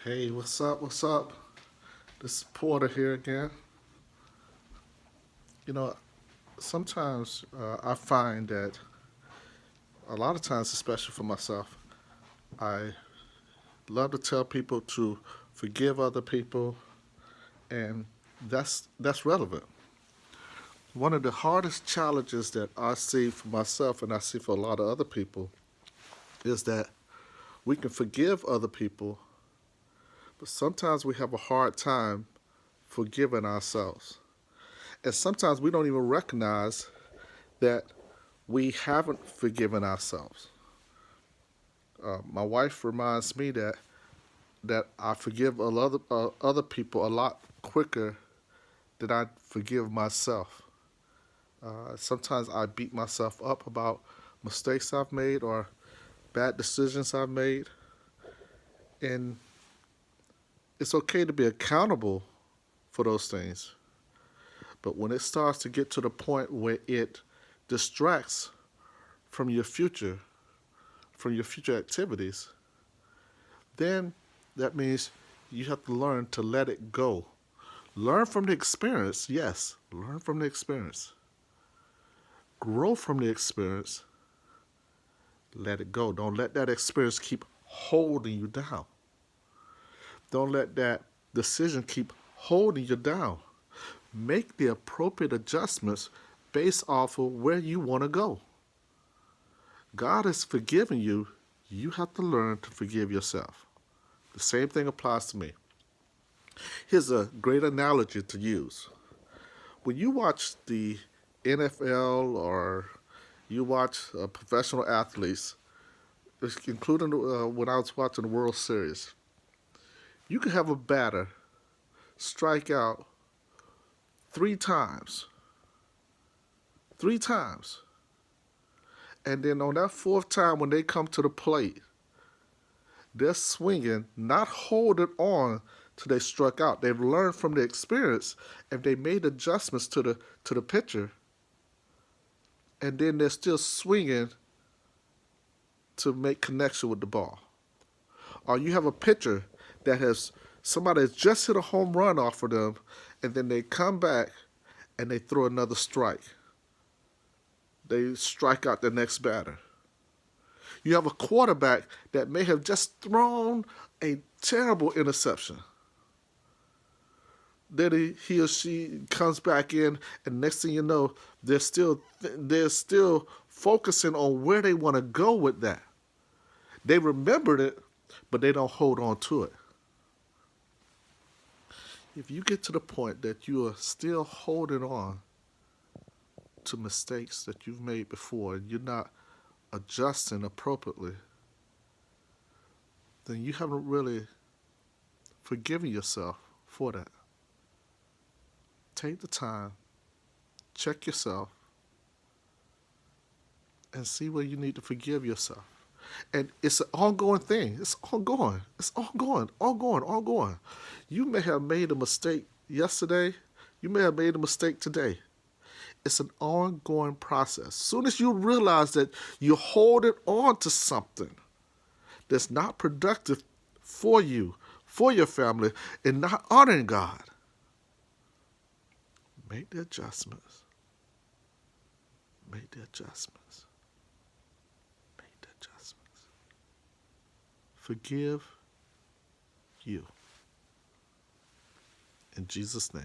Hey, what's up? What's up? This is Porter here again. You know, sometimes I find that a lot of times, especially for myself, I love to tell people to forgive other people, and that's relevant. One of the hardest challenges that I see for myself, and I see for a lot of other people, is that we can forgive other people, but sometimes we have a hard time forgiving ourselves. And sometimes we don't even recognize that we haven't forgiven ourselves. My wife reminds me that I forgive other people a lot quicker than I forgive myself. Sometimes I beat myself up about mistakes I've made or bad decisions I've made, and it's okay to be accountable for those things. But when it starts to get to the point where it distracts from your future, from your future activities, then that means you have to learn to let it go. Learn from the experience, yes, learn from the experience. Grow from the experience, let it go. Don't let that experience keep holding you down. Don't let that decision keep holding you down. Make the appropriate adjustments based off of where you want to go. God has forgiven you. You have to learn to forgive yourself. The same thing applies to me. Here's a great analogy to use. When you watch the NFL or you watch professional athletes, including when I was watching the World Series, you can have a batter strike out three times, three times, and then on that fourth time when they come to the plate, they're swinging, not holding on till they struck out. They've learned from the experience, and they made adjustments to the pitcher, and then they're still swinging to make connection with the ball. Or you have a pitcher that has somebody has just hit a home run off of them, and then they come back and they throw another strike. They strike out the next batter. You have a quarterback that may have just thrown a terrible interception. Then he or she comes back in, and next thing you know, they're still focusing on where they want to go with that. They remembered it, but they don't hold on to it. If you get to the point that you are still holding on to mistakes that you've made before and you're not adjusting appropriately, then you haven't really forgiven yourself for that. Take the time, check yourself, and see where you need to forgive yourself. And it's an ongoing thing. It's ongoing. It's ongoing, ongoing, ongoing. You may have made a mistake yesterday. You may have made a mistake today. It's an ongoing process. As soon as you realize that you're holding on to something that's not productive for you, for your family, and not honoring God, make the adjustments. Make the adjustments. Make the adjustments. Forgive you. In Jesus' name.